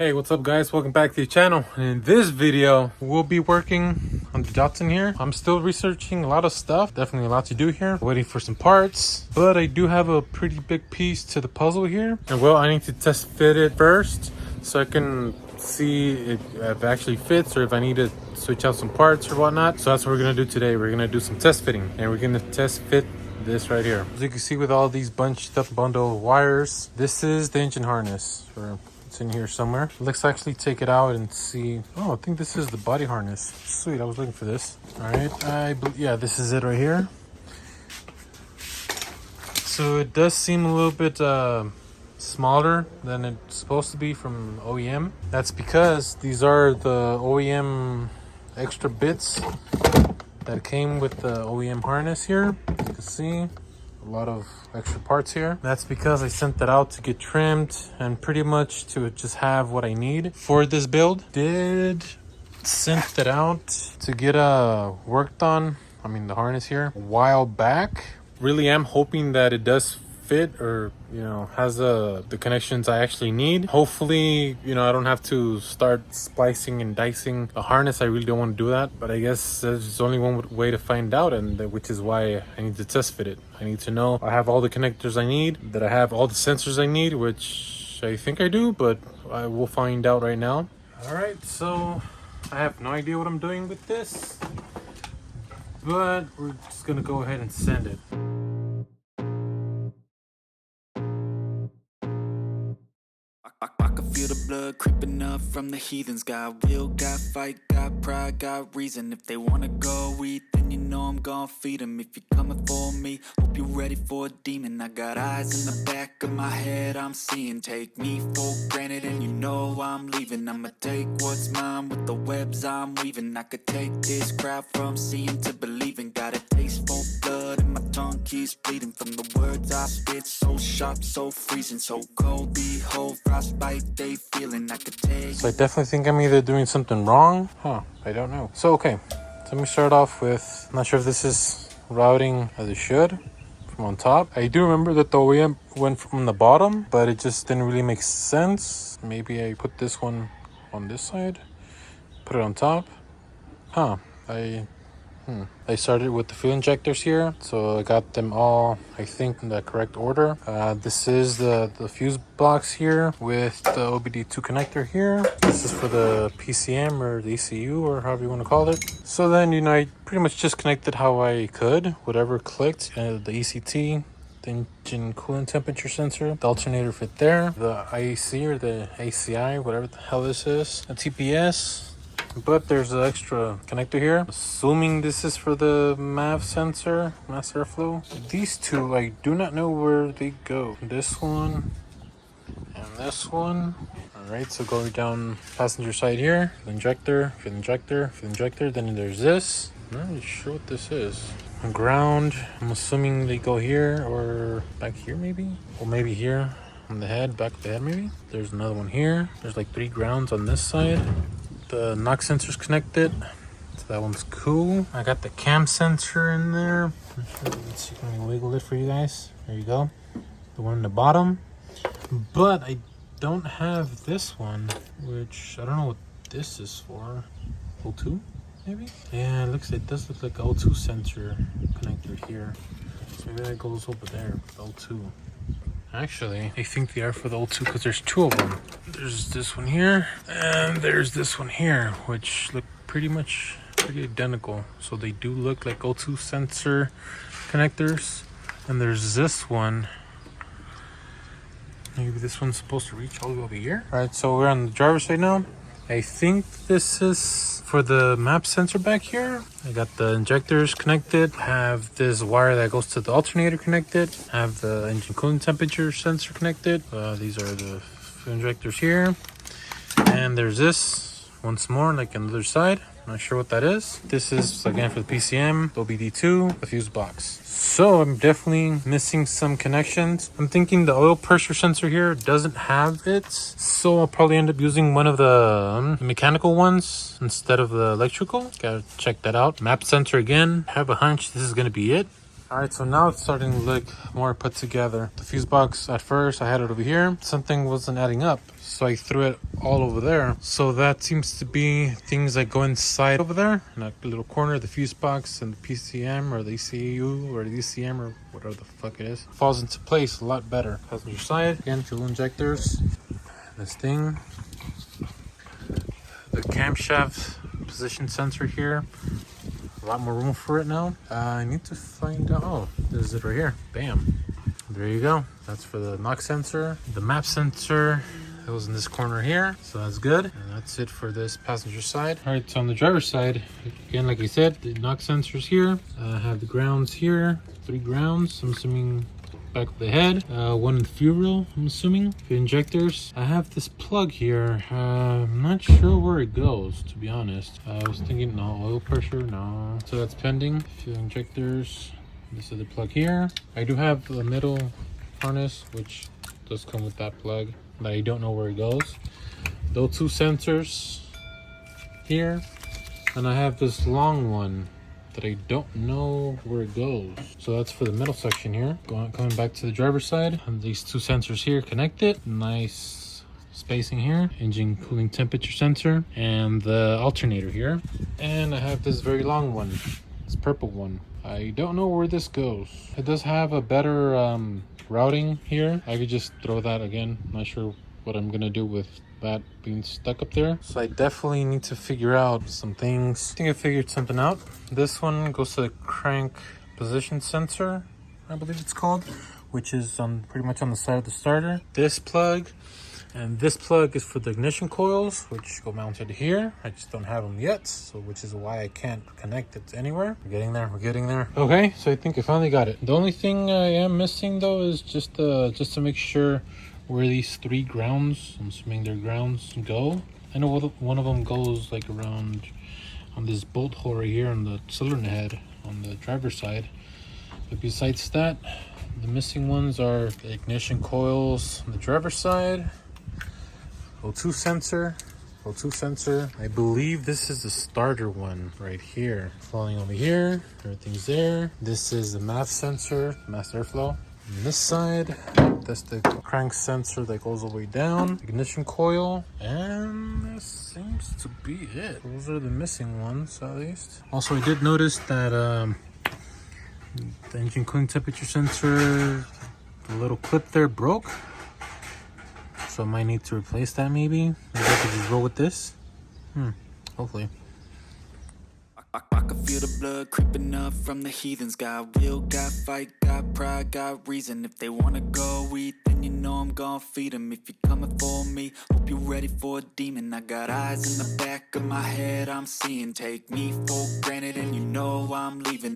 Hey, what's up guys? Welcome back to the channel. In this video, we'll be working on the Datsun here. I'm still researching a lot of stuff. Definitely a lot to do here. Waiting for some parts. But I do have a pretty big piece to the puzzle here. And well, I need to test fit it first so I can see if it actually fits or if I need to switch out some parts or whatnot. So that's what we're gonna do today. We're gonna do some test fitting and we're gonna test fit this right here. As you can see with all these bunched up bundle wires, this is the engine harness. It's in here somewhere. Let's actually take it out and see. Oh, I think this is the body harness. Sweet, I was looking for this. All right, yeah, this is it right here. So it does seem a little bit smaller than it's supposed to be from OEM. That's because these are the OEM extra bits that came with the OEM harness here. You can see a lot of extra parts here. That's because I sent that out to get trimmed and pretty much to just have what I need for this build. Did send that out to get worked on, I mean the harness here, a while back. Really am hoping that it does fit or has the connections I actually need. Hopefully I don't have to start splicing and dicing a harness. I really don't want to do that, but I guess there's only one way to find out, and which is why I need to test fit it. I need to know I have all the connectors I need, that I have all the sensors I need, which I think I do, but I will find out right now. All right, so I have no idea what I'm doing with this, but we're just gonna go ahead and send it. I can feel the blood creeping up from the heathens. Got will, got fight, got pride, got reason. If they wanna go eat, then you know I'm gonna feed them. If you're coming for me, hope you're ready for a demon. I got eyes in the back of my head, I'm seeing. Take me for granted and you know I'm leaving. I'ma take what's mine with the webs I'm weaving. I could take this crowd from seeing to believing. Got a taste for blood and my tongue keeps bleeding from the words I spit. So sharp, so freezing, so cold. Behold, frostbite they feeling. I could take. So I definitely think I'm either doing something wrong. I don't know. So okay, so let me start off with, I'm not sure if this is routing as it should from on top. I do remember that the OEM went from the bottom, but it just didn't really make sense. Maybe I put this one on this side, put it on top. I started with the fuel injectors here, so I got them all, I think, in the correct order. This is the fuse box here with the OBD2 connector here. This is for the PCM or the ECU or however you want to call it. So then, I pretty much just connected how I could, whatever clicked. The ECT, the engine coolant temperature sensor, the alternator fit there, the IAC or the ACI, whatever the hell this is, a TPS. But there's an extra connector here. Assuming this is for the MAV sensor, mass airflow. These two, I do not know where they go. This one and this one. All right, so going down passenger side here, the injector, for the injector, for the injector. Then there's this. I'm not really sure what this is. Ground, I'm assuming they go here or back here maybe? Or maybe here on the head, back of the head maybe. There's another one here. There's like 3 grounds on this side. The knock sensor's connected, so that one's cool. I got the cam sensor in there. Let's see, let me wiggle it for you guys. There you go, the one in the bottom. But I don't have this one, which I don't know what this is for. O2 maybe? Yeah, it does look like O2 sensor connector here. So maybe that goes over there, O2. Actually, I think they are for the O2 because there's 2 of them. There's this one here, and there's this one here, which look pretty identical. So they do look like O2 sensor connectors. And there's this one. Maybe this one's supposed to reach all the way over here. All right, so we're on the driver's side now. I think this is for the map sensor back here. I got the injectors connected. Have this wire that goes to the alternator connected. Have the engine coolant temperature sensor connected. These are the injectors here. And there's this once more, like on the other side. Not sure what that is. This is again for the PCM, OBD2, the fuse box. So I'm definitely missing some connections. I'm thinking the oil pressure sensor here doesn't have it, so I'll probably end up using one of the mechanical ones instead of the electrical. Gotta check that out. Map sensor again. Have a hunch this is gonna be it. Alright, so now it's starting to look more put together. The fuse box, at first, I had it over here. Something wasn't adding up, so I threw it all over there. So that seems to be things that go inside over there, in a little corner, the fuse box and the PCM or the ECU or the ECM or whatever the fuck it is. Falls into place a lot better. Passenger side, again, fuel injectors. This thing. The camshaft position sensor here. A lot more room for it now. I need to find out. Oh, this is it right here. Bam. There you go. That's for the knock sensor. The map sensor, it was in this corner here, so that's good. And that's it for this passenger side. All right, so on the driver's side, again, like I said, the knock sensors here. I have the grounds here, 3 grounds. I'm assuming back of the head, 1 in the fuel rail, I'm assuming. The injectors, I have this plug here. I'm not sure where it goes, to be honest. I was thinking, no, oil pressure, no. So that's pending. Fuel injectors, this is the plug here. I do have a middle harness, which does come with that plug, but I don't know where it goes. Those 2 sensors here, and I have this long one that I don't know where it goes. So that's for the middle section here. Coming back to the driver's side, and these 2 sensors here connected. Nice spacing here. Engine cooling temperature sensor and the alternator here. And I have this very long one, this purple one. I don't know where this goes. It does have a better routing here. I could just throw that again. Not sure what I'm gonna do with that being stuck up there. So I definitely need to figure out some things. I think I figured something out. This one goes to the crank position sensor, I believe it's called, which is on pretty much on the side of the starter. This plug and this plug is for the ignition coils, which go mounted here. I just don't have them yet, so which is why I can't connect it anywhere. We're getting there, we're getting there. Okay, so I think I finally got it. The only thing I am missing though is just to make sure where these 3 grounds, I'm assuming they're grounds, go. I know one of them goes like around on this bolt hole right here on the cylinder head on the driver's side. But besides that, the missing ones are the ignition coils on the driver's side, O2 sensor. I believe this is the starter one right here. Falling over here, everything's there. This is the MAF sensor, mass airflow. On this side, that's the crank sensor that goes all the way down, ignition coil, and this seems to be it. Those are the missing ones, at least. Also, I did notice that the engine cooling temperature sensor, the little clip there broke. So I might need to replace that maybe. Maybe I could just roll with this. Hopefully. I can feel the blood creeping up from the heathens. Got will, got fight, got pride, got reason. If they wanna go eat, then you know I'm gonna feed them. If you're coming for me, hope you're ready for a demon. I got eyes in the back of my head, I'm seeing. Take me for granted and you know I'm leaving.